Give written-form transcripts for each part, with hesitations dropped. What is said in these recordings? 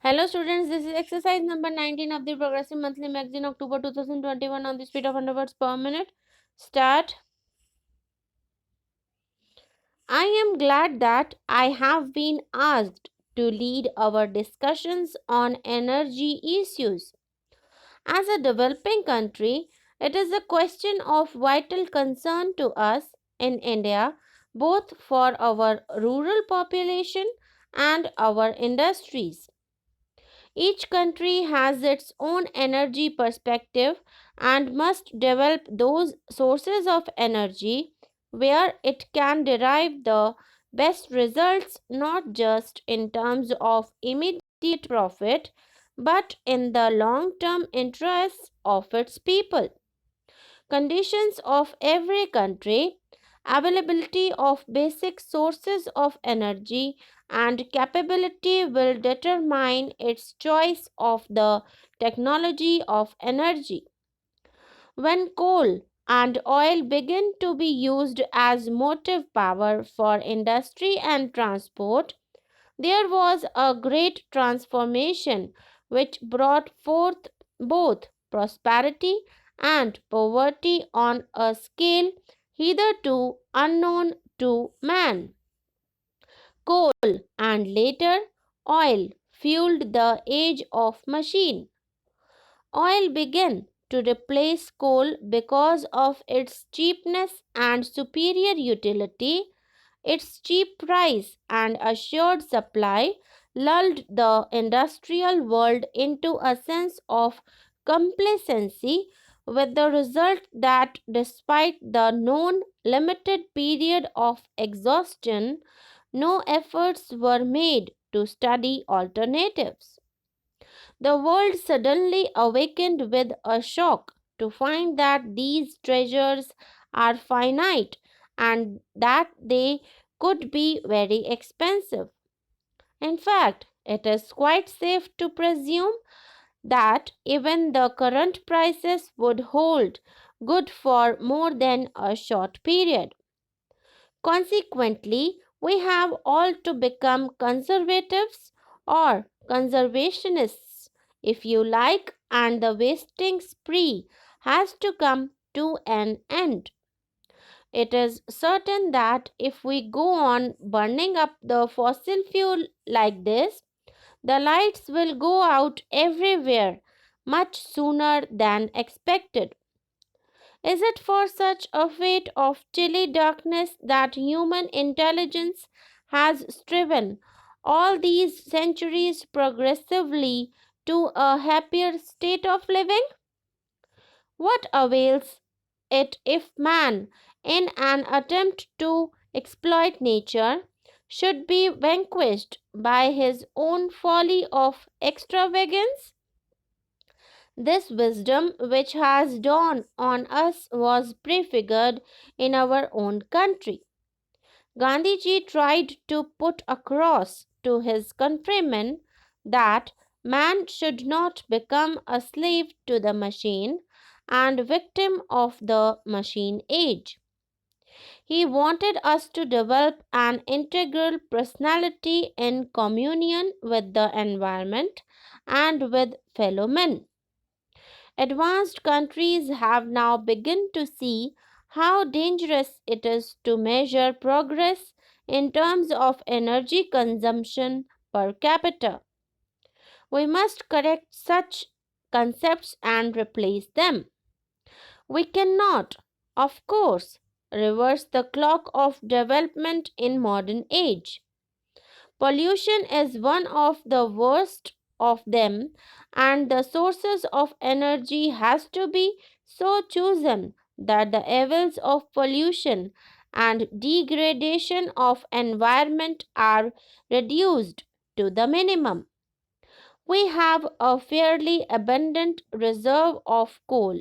Hello students, this is exercise number 19 of the Progressive Monthly Magazine, October 2021, on the speed of 100 words per minute. Start. I am glad that I have been asked to lead our discussions on energy issues. As a developing country, it is a question of vital concern to us in India, both for our rural population and our industries. Each country has its own energy perspective and must develop those sources of energy where it can derive the best results, not just in terms of immediate profit but in the long term interests of its people. Conditions of every country, availability of basic sources of energy, and capability will determine its choice of the technology of energy. When coal and oil begin to be used as motive power for industry and transport, there was a great transformation which brought forth both prosperity and poverty on a scale hitherto unknown to man. Coal and later oil fueled the age of machine. Oil began to replace coal because of its cheapness and superior utility. Its cheap price and assured supply lulled the industrial world into a sense of complacency, with the result that despite the known limited period of exhaustion, no efforts were made to study alternatives. The world suddenly awakened with a shock to find that these treasures are finite and that they could be very expensive. In fact, it is quite safe to presume that even the current prices would hold good for more than a short period. Consequently, we have all to become conservatives or conservationists, if you like, and the wasting spree has to come to an end. It is certain that if we go on burning up the fossil fuel like this, the lights will go out everywhere much sooner than expected. Is it for such a fate of chilly darkness that human intelligence has striven all these centuries progressively to a happier state of living? What avails it if man, in an attempt to exploit nature, should be vanquished by his own folly of extravagance? This wisdom which has dawned on us was prefigured in our own country. Gandhiji tried to put across to his countrymen that man should not become a slave to the machine and victim of the machine age. He wanted us to develop an integral personality in communion with the environment and with fellow men. Advanced countries have now begun to see how dangerous it is to measure progress in terms of energy consumption per capita. We must correct such concepts and replace them. We cannot, of course, reverse the clock of development in modern age. Pollution is one of the worst of them, and the sources of energy has to be so chosen that the evils of pollution and degradation of environment are reduced to the minimum. We have a fairly abundant reserve of coal,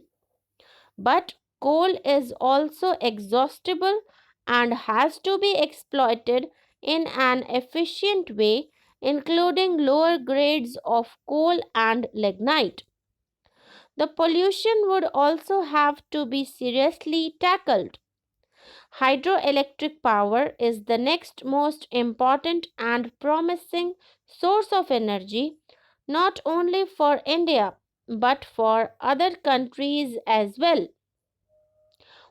but coal is also exhaustible and has to be exploited in an efficient way, including lower grades of coal and lignite. The pollution would also have to be seriously tackled. Hydroelectric power is the next most important and promising source of energy, not only for India but for other countries as well.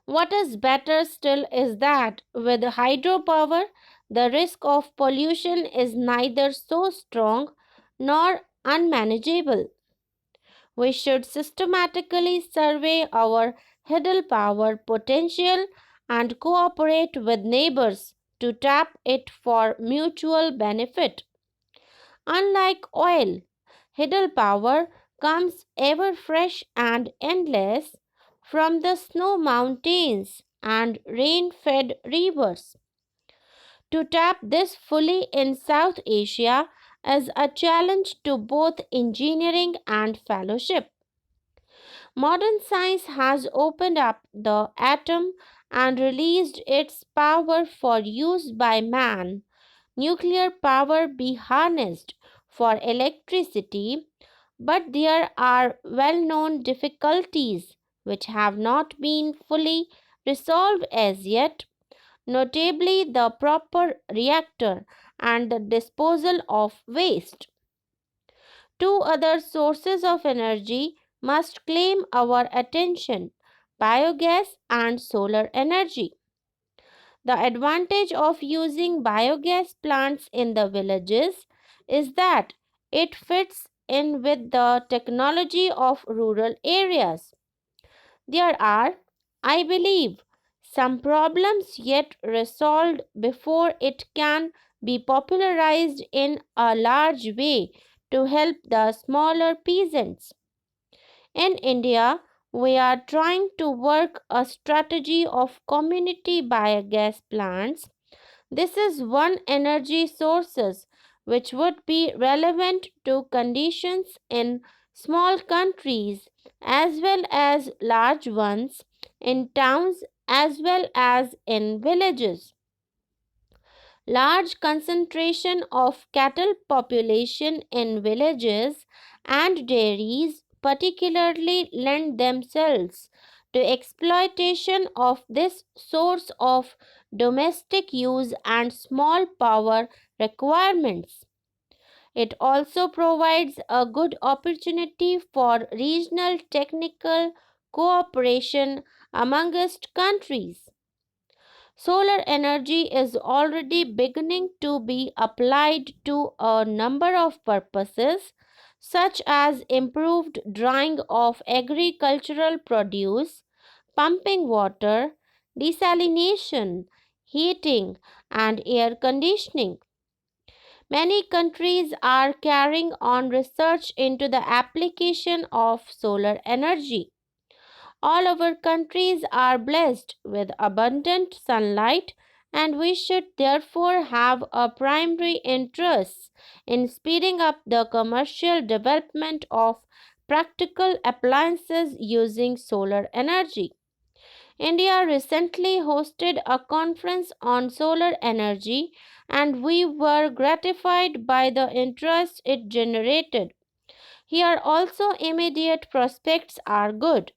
What is better still is that with hydropower, the risk of pollution is neither so strong nor unmanageable. We should systematically survey our hydel power potential and cooperate with neighbors to tap it for mutual benefit. Unlike oil, hydel power comes ever fresh and endless from the snow mountains and rain fed rivers. To tap this fully in South Asia is a challenge to both engineering and fellowship. Modern science has opened up the atom and released its power for use by man. Nuclear power be harnessed for electricity, but there are well known difficulties which have not been fully resolved as yet, notably the proper reactor and the disposal of waste. Two other sources of energy must claim our attention: biogas and solar energy. The advantage of using biogas plants in the villages is that it fits in with the technology of rural areas. There are, I believe, some problems yet resolved before it can be popularized in a large way to help the smaller peasants. In India, we are trying to work a strategy of community biogas plants. This is one energy sources which would be relevant to conditions in small countries as well as large ones, in towns as well as in villages. Large concentration of cattle population in villages and dairies particularly lend themselves to exploitation of this source of domestic use and small power requirements. It also provides a good opportunity for regional technical cooperation amongst countries. Solar energy is already beginning to be applied to a number of purposes, such as improved drying of agricultural produce, pumping water, desalination, heating, and air conditioning. Many countries are carrying on research into the application of solar energy. All our countries are blessed with abundant sunlight, and we should therefore have a primary interest in speeding up the commercial development of practical appliances using solar energy. India recently hosted a conference on solar energy, and we were gratified by the interest it generated. Here also, immediate prospects are good.